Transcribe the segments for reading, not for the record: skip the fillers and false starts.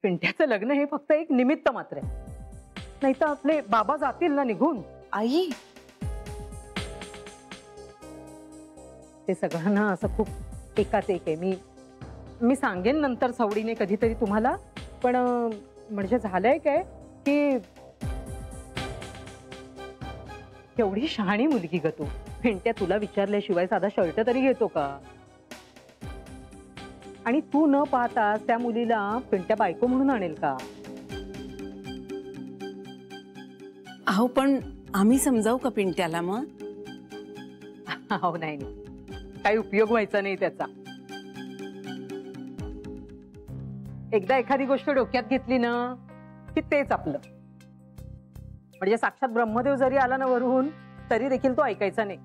पिंट्याचं लग्न हे फक्त एक निमित्त मात्र आहे, नाही तर आपले बाबा जातील ना निघून. आई, ते सगळं ना असं खूप एकात एक आहे. मी सांगेन नंतर सवडीने कधीतरी तुम्हाला. पण म्हणजे झालंय काय की एवढी शहाणी मुलगी ग तू. पिंट्या तुला विचारल्याशिवाय साधा शर्ट तरी घेतो का? आणि तू न पाहता त्या मुलीला पिंट्या बायको म्हणून आणेल का? अहो पण आम्ही समजावू का पिंट्याला मग? हो नाही, काही उपयोग व्हायचा नाही त्याचा. एकदा एखादी गोष्ट डोक्यात घेतली ना की तेच आपलं. म्हणजे साक्षात ब्रह्मदेव जरी आला ना वरून तरी देखील तो ऐकायचा नाही.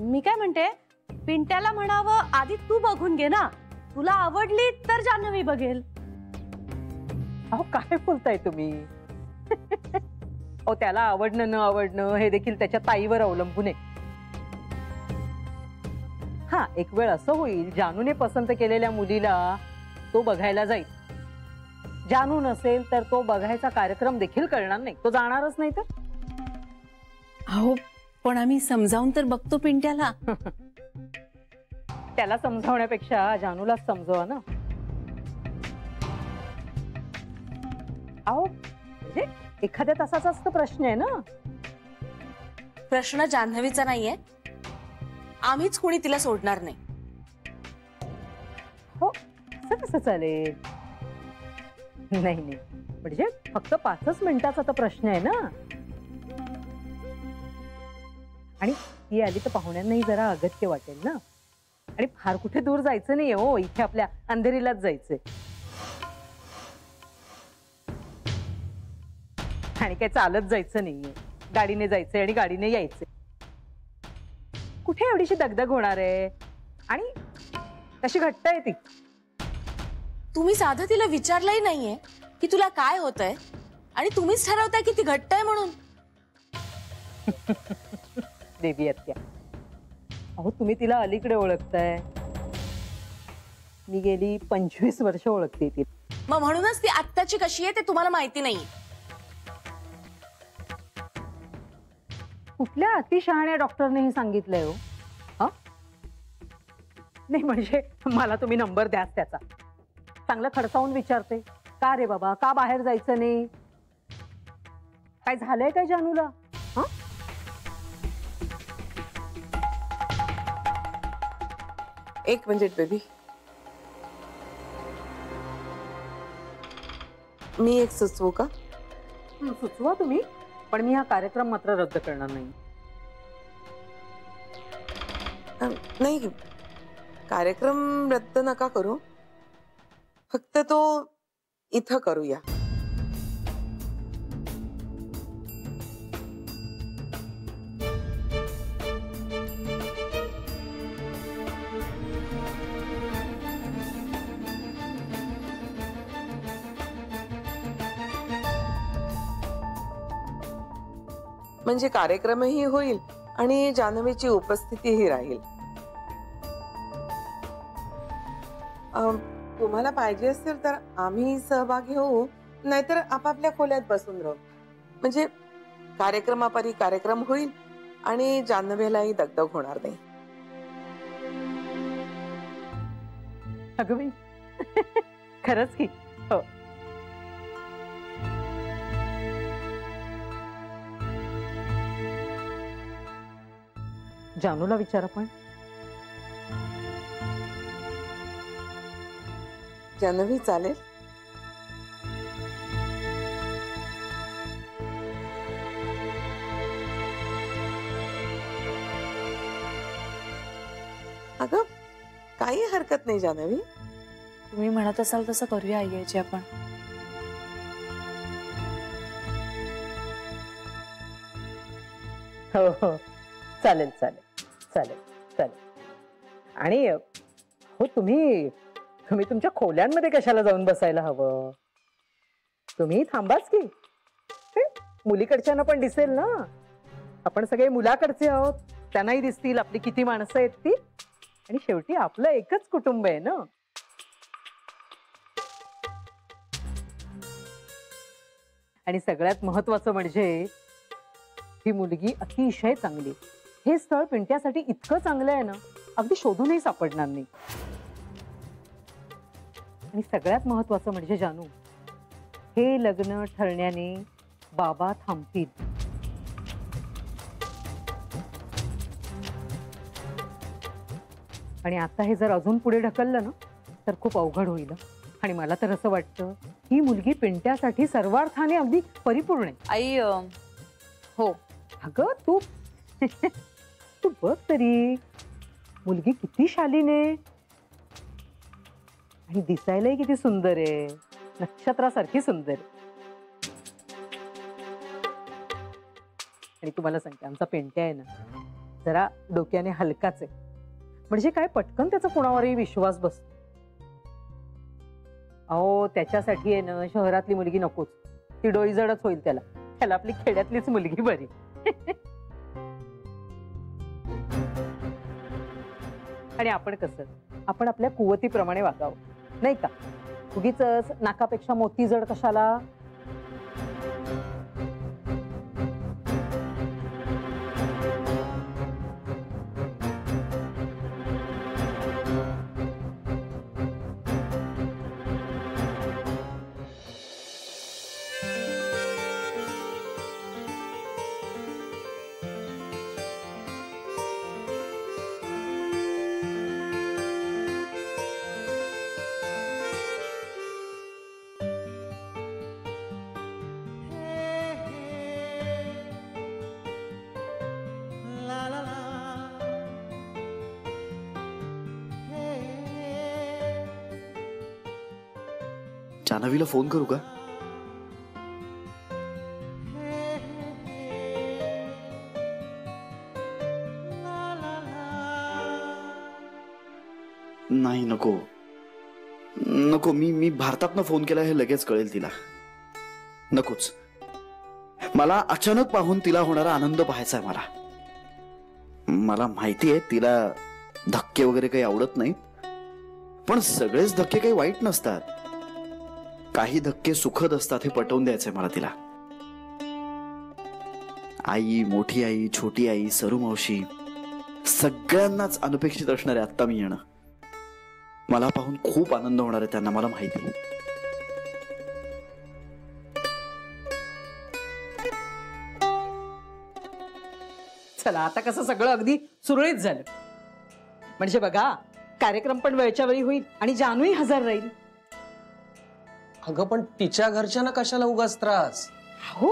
मी काय म्हणते, पिंट्याला म्हणावं आधी तू बघून घे ना, तुला आवडली तर जान्हवी बघेल. अहो काय बोलताय तुम्ही? अहो त्याला आवडणं न आवडणं हे देखील त्याच्या ताईवर अवलंबून आहे. हा, एक वेळ असं होईल जानूने पसंत केलेल्या मुलीला तो बघायला जाईल. जानू नसेल तर तो बघायचा कार्यक्रम देखील करणार नाही, तो जाणारच नाही. तर अहो पण आम्ही समजावून तर बघतो पिंट्याला. त्याला समजावण्यापेक्षा जानूला समजवा ना. अहो म्हणजे एखाद्या तासाचाच तर प्रश्न आहे ना. प्रश्न जान्हवीचा नाहीये, आम्हीच कोणी तिला सोडणार नाही. हो, असं कसं चालेल? नाही म्हणजे फक्त 5 मिनिटाचा तर प्रश्न आहे ना. आणि ती आली तर पाहुण्यांनाही जरा अगत्य वाटेल ना. आणि फार कुठे दूर जायचं नाही हो, इथे आपल्या अंधेरीलाच जायचंय. आणि काय चालत जायचं नाहीये, गाडीने जायचंय आणि गाडीने यायचंय. कुठे एवढीशी दगदग होणार आहे? आणि कशी घट्ट आहे ती. तुम्ही साधं तिला विचारलंही नाहीये की तुला काय होतंय, आणि तुम्हीच ठरवताय की ती घट्ट आहे म्हणून. देवी आत्या, अहो तुम्ही तिला अलीकडे ओळखताय, मी गेली 25 वर्ष ओळखते ती. मग म्हणूनच ती आत्ताची कशी आहे ते तुम्हाला माहिती नाही. कुठल्या अतिशहाण्या डॉक्टरने हे सांगितलंय हो? हा, नाही म्हणजे मला तुम्ही नंबर द्याच त्याचा. चांगलं खडसावून विचारते, का रे बाबा, का बाहेर जायचं नाही? काय झालंय काय जानूला? हा, एक मिनिट बेबी, मी एक सुचवू का? सुचवा तुम्ही, पण मी हा कार्यक्रम मात्र रद्द करणार नाही. नाही, कार्यक्रम रद्द नका करू, फक्त तो इथं करूया. म्हणजे कार्यक्रमही होईल आणि जान्हवीची उपस्थितीही राहील. तुम्हाला पाहिजे असेल तर आम्ही सहभागी होऊ, नाहीतर आपापल्या खोल्यात बसून राहू. म्हणजे कार्यक्रमापरी कार्यक्रम होईल आणि जान्हवीलाही दगदग होणार नाही. अगं बाई, खरंच की. हो, जानूला विचारा. पण जान्हवी चालेल? अगं काही हरकत नाही जान्हवी, तुम्ही म्हणत असाल तसं करूया आई यायची आपण. हो हो, चालेल चालेल चालेल चालेल. आणि हो, तुम्ही तुमच्या खोल्यांमध्ये कशाला जाऊन बसायला हवं? तुम्ही थांबाच की, मुलीकडच्यांना पण दिसेल ना. आपण सगळे मुलाकडचे आहोत, त्यांनाही दिसतील आपली किती माणसं आहेत ती. आणि शेवटी आपलं एकच कुटुंब आहे ना. आणि सगळ्यात महत्वाचं म्हणजे ही मुलगी अतिशय चांगली. हे स्थळ पिंट्यासाठी इतकं चांगलं आहे ना, अगदी शोधूनही सापडणार नाही. आणि सगळ्यात महत्वाचं म्हणजे जानू, हे लग्न ठरण्याने बाबा थांबतील. आणि आता हे जर अजून पुढे ढकललं ना तर खूप अवघड होईल. आणि मला तर असं वाटतं ही मुलगी पिंट्यासाठी सर्वार्थाने अगदी परिपूर्ण आहे. आई हो. अगं तू तू बघ तरी, मुलगी किती शालीन आहे आणि दिसायलाही किती सुंदर आहे, नक्षत्रासारखी सुंदर. आणि तुम्हाला सांगते, आमचा पिंट्या आहे ना जरा डोक्याने हलकाच आहे. म्हणजे काय पटकन त्याचा कोणावरही विश्वास बसतो. अहो त्याच्यासाठी आहे ना शहरातली मुलगी नकोच, ती डोईजडच होईल त्याला. त्याला आपली खेड्यातलीच मुलगी बरी. आणि आपण कसं, आपण आपल्या कुवतीप्रमाणे वागावं नाही का. उगीच नाकापेक्षा मोती जड कशाला. जान्हवीला फोन करू का? नाही नको नको, मी भारतातनं फोन केला हे लगेच कळेल तिला. नकोच. मला अचानक पाहून तिला होणारा आनंद पाहायचा आहे. मला माहिती आहे तिला धक्के वगैरे काही आवडत नाही, पण सगळेच धक्के काही वाईट नसतात. काही धक्के सुखद असतात हे पटवून द्यायचंय मला तिला. आई, मोठी आई, छोटी आई, सरू मावशी सगळ्यांनाच अनपेक्षित असणार आहे आता मी येणं. मला पाहून खूप आनंद होणार आहे त्यांना, मला माहिती आहे. चला आता कसं सगळं अगदी सुरळीत झालं. म्हणजे बघा, कार्यक्रम पण वेळच्या वेळी होईल आणि जानूही हजर राहील. अगं पण तिच्या घरच्यांना कशाला उगाच त्रास. हो,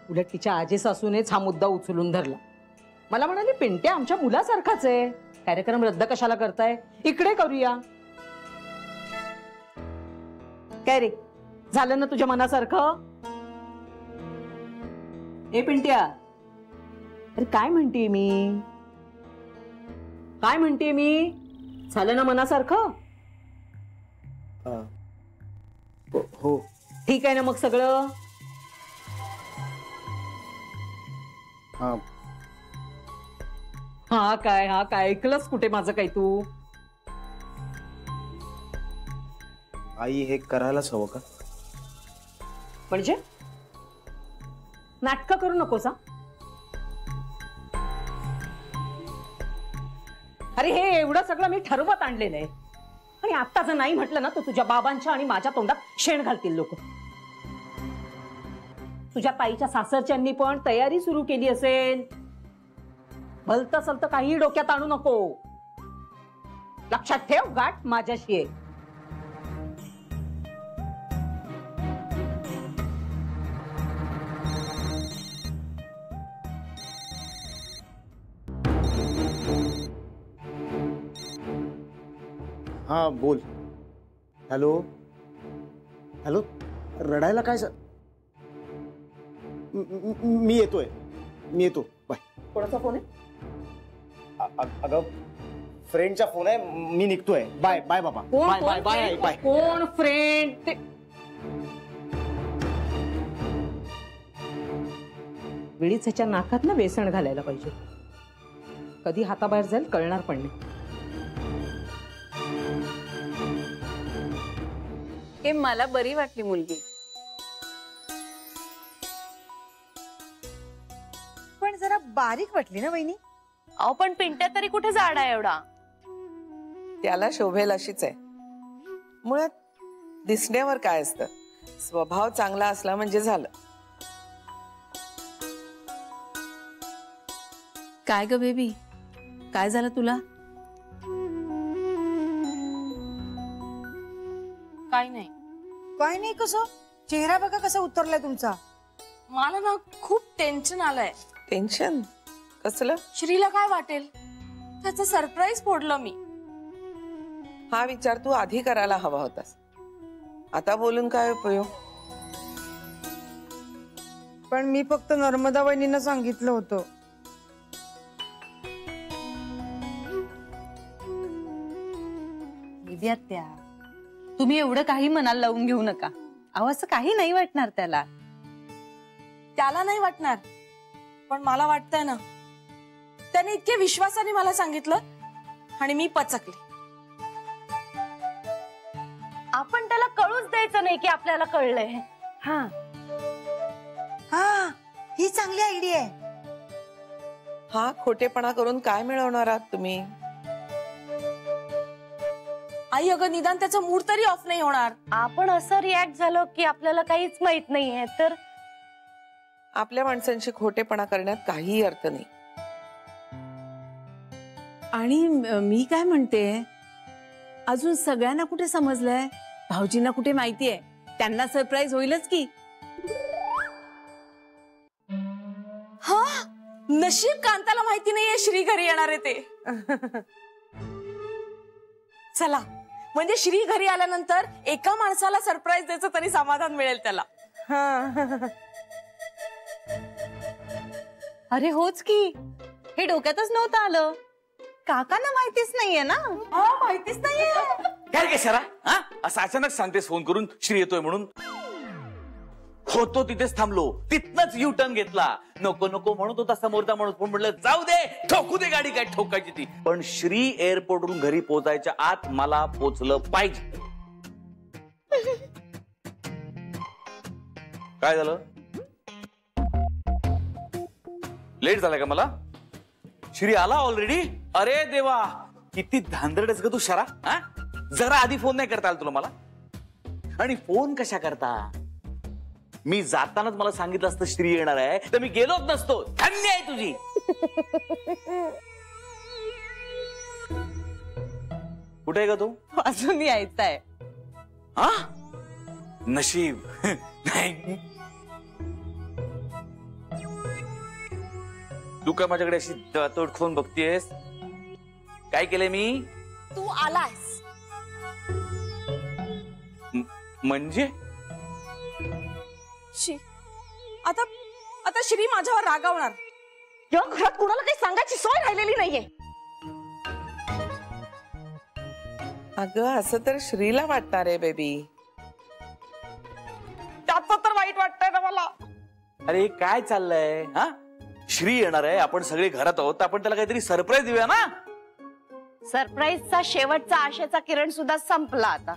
उलट तिच्या आजी सासूनेच हा मुद्दा उचलून धरला. मला म्हणाले, पिंट्या आमच्या मुलासारखाच आहे, कार्यक्रम रद्द कशाला करताय, इकडे करूया. काय रे, झालं ना तुझ्या मनासारखं? ए पिंट्या, अरे काय म्हणते मी, काय म्हणते मी, झालं ना मनासारखं? हो. ठीक आहे ना मग सगळं? हा काय ऐकलंस कुठे माझं काही तू? आई हे करायलाच हवं का? म्हणजे नाटकं करू नकोस हा. अरे हे एवढं सगळं मी ठरवत आणलेलं आहे, आणि आता जर नाही म्हटलं ना तर तुझ्या बाबांच्या आणि माझ्या तोंडात शेण घालतील लोक. तुझ्या ताईच्या सासरच्यांनी पण तयारी सुरू केली असेल. भलतं सलतं काही डोक्यात आणू नको. लक्षात ठेव, गाठ माझ्याशी आहे. हा बोल. हॅलो हॅलो, रडायला काय मी येतोय, मी येतो. बाय. कोणाचा फोन आहे? अगं फ्रेंडचा फोन आहे, मी निघतोय. बाय बाय बाबा. Bye bye bye bye. कोण फ्रेंड? वेळीच ह्याच्या नाकात ना बेसन घालायला पाहिजे. कधी हाताबाहेर जाईल कळणार पण नाही. हे मला बरी वाटली मुलगी. बारीक वाटली ना वहिनी? अहो पण पिंट्या तरी कुठे जाड आहे एवढा? त्याला शोभेल अशीच आहे. मुळात दिसण्यावर काय असतं, स्वभाव चांगला असला म्हणजे झालं. काय ग बेबी, काय झालं तुला? काय नाही. काय नाही, कसं चेहरा बघा कसा उतरलाय तुमचा. मला ना खूप टेन्शन आलंय. टेन्शन कसलं? श्रीला काय वाटेल त्याचं सरप्राईज फोडलं मी. हा विचार तू आधी करायला हवा होतास. आता बोलून काय उपयोग? पण मी फक्त नर्मदा वहिनींना सांगितलं होतं. विद्यार्थ्या, तुम्ही एवढं काही मनाला लावून घेऊ नका. अहो असं काही नाही वाटणार त्याला. त्याला नाही वाटणार, पण मला वाटतंय ना. त्याने इतके विश्वासाने मला सांगितलं आणि मी पचकले. आपण त्याला कळूच द्यायचं नाही की आपल्याला कळलंय. हा, ही चांगली आयडिया आहे. हा खोटेपणा करून काय मिळवणार आहात तुम्ही? आई अगं निदान त्याचा मूड तरी ऑफ नाही होणार. आपण असं रिॲक्ट झालो की आपल्याला काहीच माहित नाहीये तर. आपल्या माणसांशी खोटेपणा करण्यात काही अर्थ नाही. आणि मी काय म्हणते, अजून सगळ्यांना कुठे समजलंय, भाऊजींना कुठे माहितीये, त्यांना सरप्राईज होईलच की. हा, नशीब कांताला माहिती नाहीये श्री घरी येणार आहे ते. चला, म्हणजे श्री घरी आल्यानंतर एका माणसाला सरप्राईज द्यायचं तरी समाधान मिळेल त्याला. अरे होच की, हे डोक्यातच नव्हतं आलं. काकांना माहितीच नाहीये ना? माहितीच नाहीये. काय रे शरा, असं अचानक सांगतेस फोन करून श्री येतोय म्हणून? होतो तिथेच थांबलो, तिथनच यू टर्न घेतला. नको नको म्हणत होता समोरचा माणूस, पण म्हटलं जाऊ दे, ठोकू दे गाडी, काय ठोकायची ती. पण श्री एअरपोर्ट वरून घरी पोहोचायच्या आत मला पोचलं पाहिजे. काय झालं? लेट झालाय का मला? श्री आला ऑलरेडी? अरे देवा, किती धांदरडस ग तू शरा. जरा आधी फोन नाही करता आला तुला मला? आणि फोन कशा करता? मी जातानाच मला सांगितलं असतं श्री येणार आहे तर मी गेलोच नसतो. धन्य आहे तुझी. कुठे आहे का तू? अजून यायचंय. हा, नशीब नाही. तू काय माझ्याकडे अशी तोडखोन बघतीयस? काय केलंय मी? तू आलास म्हणजे? आता आता श्री माझ्यावर रागावणार. या घरात कुणाला काही सांगायची सोय राहिलेली नाहीये. अगं असं तर श्रीला वाटणार आहे बेबी. त्याचं तर वाईट वाटतंय ना मला. अरे काय चाललंय? हा, श्री येणार आहे, आपण सगळे घरात आहोत, आपण त्याला काहीतरी सरप्राईज देऊया ना. सरप्राईजचा शेवटचा आशेचा किरण सुद्धा संपला आता.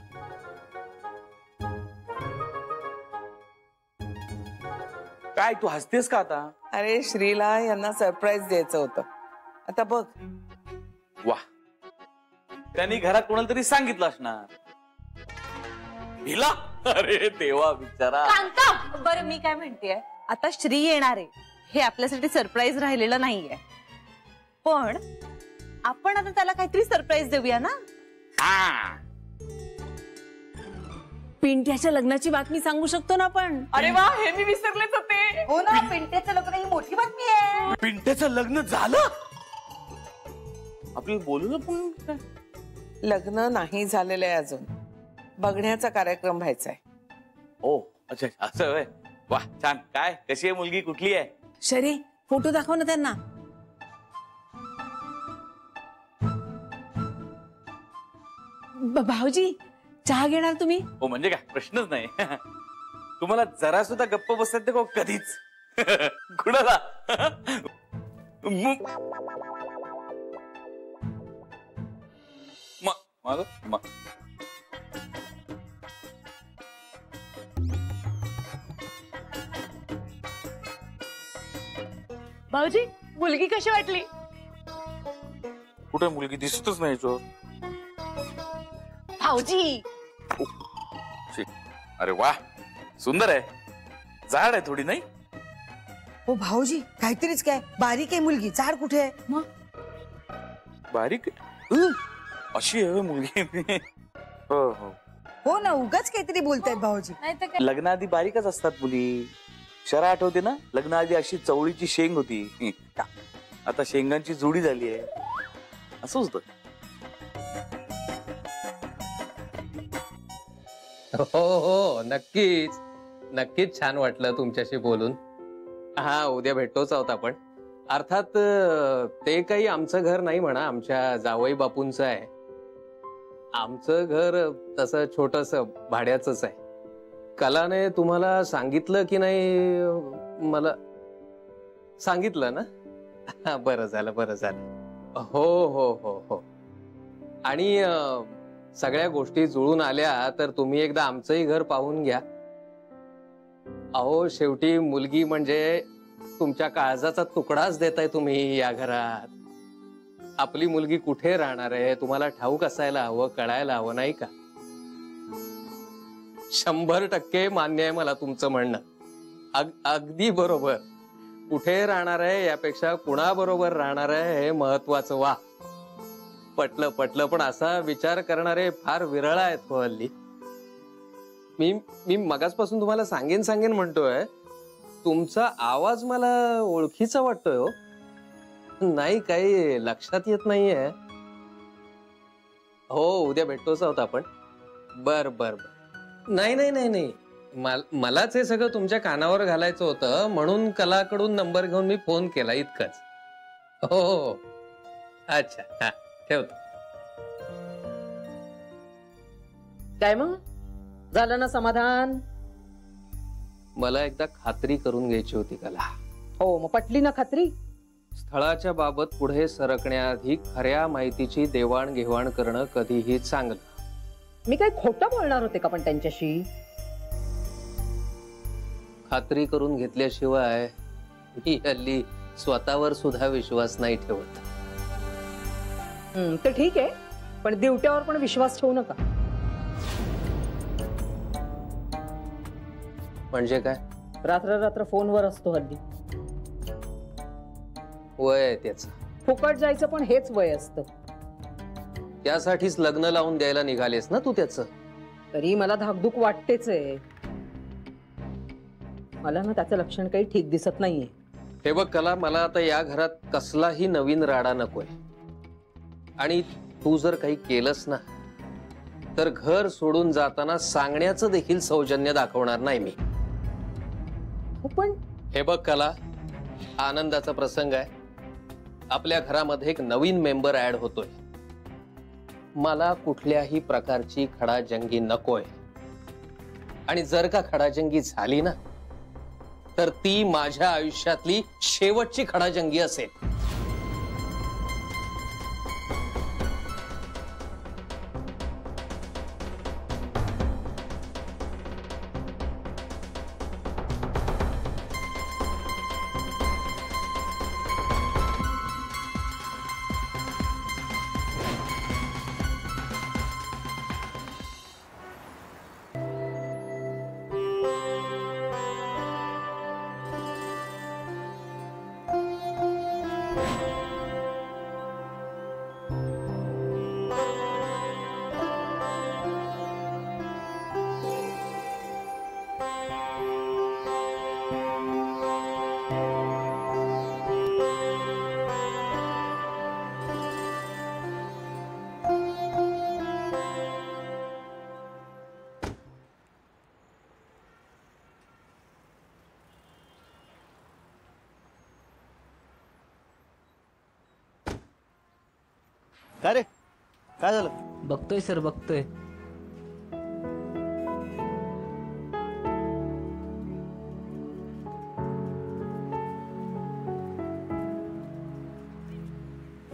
काय तू हसतेस का आता? अरे श्रीला यांना सरप्राईज द्यायचं होतं. आता बघ. वा, त्यांनी घरात कोणाला तरी सांगितलं असणार. हिला? अरे देवा बिचारा. कांता, बरं मी काय म्हणतेय, आता श्री येणार आहे हे आपल्यासाठी सरप्राईज राहिलेलं नाहीये, पण आपण आता त्याला काहीतरी सरप्राईज देऊया ना. पिंट्याच्या लग्नाची बातमी सांगू शकतो ना आपण. अरे वा, हे मी विसरलेच होते. हो ना, पिंट्याचं लग्न ही मोठी बातमी आहे. पिंट्याचं लग्न झालं? आपल्याला बोलू ना. पण लग्न नाही झालेलं आहे अजून, बघण्याचा कार्यक्रम व्हायचा आहे. ओ अच्छा, असं आहे. वा छान. काय, कशी आहे मुलगी, कुठली आहे? शरी, फोटो दाखव ना त्यांना. भाऊजी, चहा घेणार तुम्ही? हो म्हणजे काय, प्रश्नच नाही. तुम्हाला जरा सुद्धा गप्प बसत नाही का कधीच? कुणाला? भाऊजी, मुलगी कशी वाटली? कुठे मुलगी दिसतच नाही याच्यावर. भाऊजी अरे वा, सुंदर आहे. जाड आहे थोडी, नाही? हो भाऊजी, काहीतरीच काय, बारीक आहे मुलगी, झाड कुठे आहे? मग बारीक अशी आहे मुलगी. हो हो हो ना, उगाच काहीतरी बोलतायत भाऊजी. नाही तर काय. लग्नाआधी बारीकच असतात मुली. शरा आठवते ना, लग्नाआधी अशी चवळीची शेंग होती, आता शेंगांची जोडी झाली आहे. असं होतं. हो हो, नक्कीच नक्कीच छान वाटलं तुमच्याशी बोलून. हा, उद्या भेटतोच आहोत आपण. अर्थात ते काही आमचं घर नाही म्हणा, आमच्या जावई बापूंचं आहे. आमचं घर तसं छोटस भाड्याचंच आहे. कलाने तुम्हाला सांगितलं की नाही? मला सांगितलं ना? बरं झालं बरं झालं. हो हो हो हो. आणि सगळ्या गोष्टी जुळून आल्या तर तुम्ही एकदा आमचंही घर पाहून घ्या. अहो, शेवटी मुलगी म्हणजे तुमच्या काळजाचा तुकडाच देताय तुम्ही या घरात. आपली मुलगी कुठे राहणार आहे तुम्हाला ठाऊक असायला हवं, कळायला हवं, नाही का? 100% मान्य आहे मला तुमचं म्हणणं. अगदी बरोबर. कुठे राहणार आहे यापेक्षा कुणाबरोबर राहणार आहे हे महत्वाचं. वा, पटलं पटलं. पण असा विचार करणारे फार विरळ आहेत हो हल्ली. मी मगाचपासून तुम्हाला सांगेन म्हणतोय, तुमचा आवाज मला ओळखीचा वाटतोय हो. नाही, काही लक्षात येत नाहीये. हो, उद्या भेटतोच आहोत आपण. बर बर बर. नाही नाही नाही नाही, मलाच हे सगळं तुमच्या कानावर घालायचं होतं म्हणून कलाकडून नंबर घेऊन मी फोन केला, इतकंच. हो हो, अच्छा, हा, ठेवतो. काय मग, झालं ना समाधान? मला एकदा खात्री करून घ्यायची होती कला. हो, मग पटली ना खात्री? स्थळाच्या बाबत पुढे सरकण्याआधी खऱ्या माहितीची देवाणघेवाण करणं कधीही चांगलं. मी काही खोटं बोलणार होते का पण त्यांच्याशी? खात्री करून घेतल्याशिवाय मी हल्ली स्वतःवर सुद्धा विश्वास नाही ठेवत. ते ठीक आहे, पण दिवट्यावर पण विश्वास ठेवू नका. म्हणजे काय? रात्र रात्र फोनवर असतो हल्ली. वय आहे त्याचं. फुकट जायचं पण हेच वय असतं. त्यासाठीच लग्न लावून द्यायला निघालेस ना तू त्याचं? तरी मला धाकधूक वाटतेच आहे. मला ना त्याचं लक्षण काही ठीक दिसत नाहीये. हे बघ कला, मला आता या घरात कसलाही नवीन राडा नकोय. आणि तू जर काही केलंस ना तर घर सोडून जाताना सांगण्याचं देखील सौजन्य दाखवणार नाही मी. पण हे बघ कला, आनंदाचा प्रसंग आहे. आपल्या घरामध्ये एक नवीन मेंबर ऍड होतोय. मला कुठल्याही प्रकारची खडाजंगी नकोय. आणि जर का खडाजंगी झाली ना तर ती माझ्या आयुष्यातली शेवटची खडाजंगी असेल. काय रे, काय झालं? बघतोय सर, बघतोय.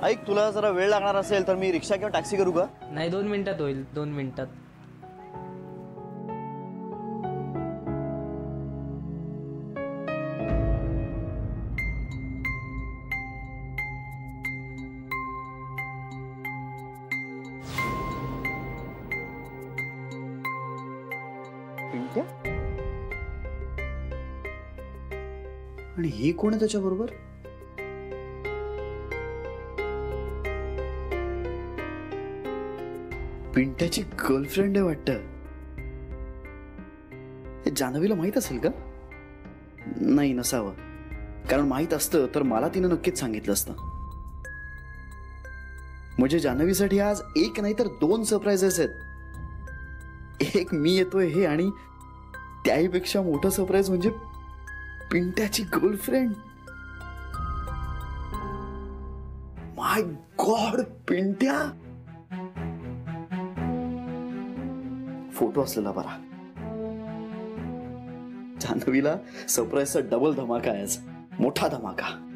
ऐक, तुला जरा वेळ लागणार असेल तर मी रिक्षा किंवा टॅक्सी करू का? नाही, 2 मिनिटात होईल, 2 मिनिटात. पिंट्या? आणि ही कोण आहे त्याच्या बरोबर? पिंट्याची गर्लफ्रेंड आहे वाटतं. हे जान्हवीला माहित असेल का? नाही, नसावं. कारण माहित असतं तर मला तिनं नक्कीच सांगितलं असतं. म्हणजे जान्हवीसाठी आज एक नाही तर 2 सरप्राइजेस आहेत. एक मी येतोय हे, आणि त्याहीपेक्षा मोठं सरप्राईज म्हणजे पिंट्याची गर्लफ्रेंड. माय गॉड, पिंट्या. फोटो असलेला बरा. जान्हवीला सरप्राईजचा डबल धमाका आहे आज. मोठा धमाका.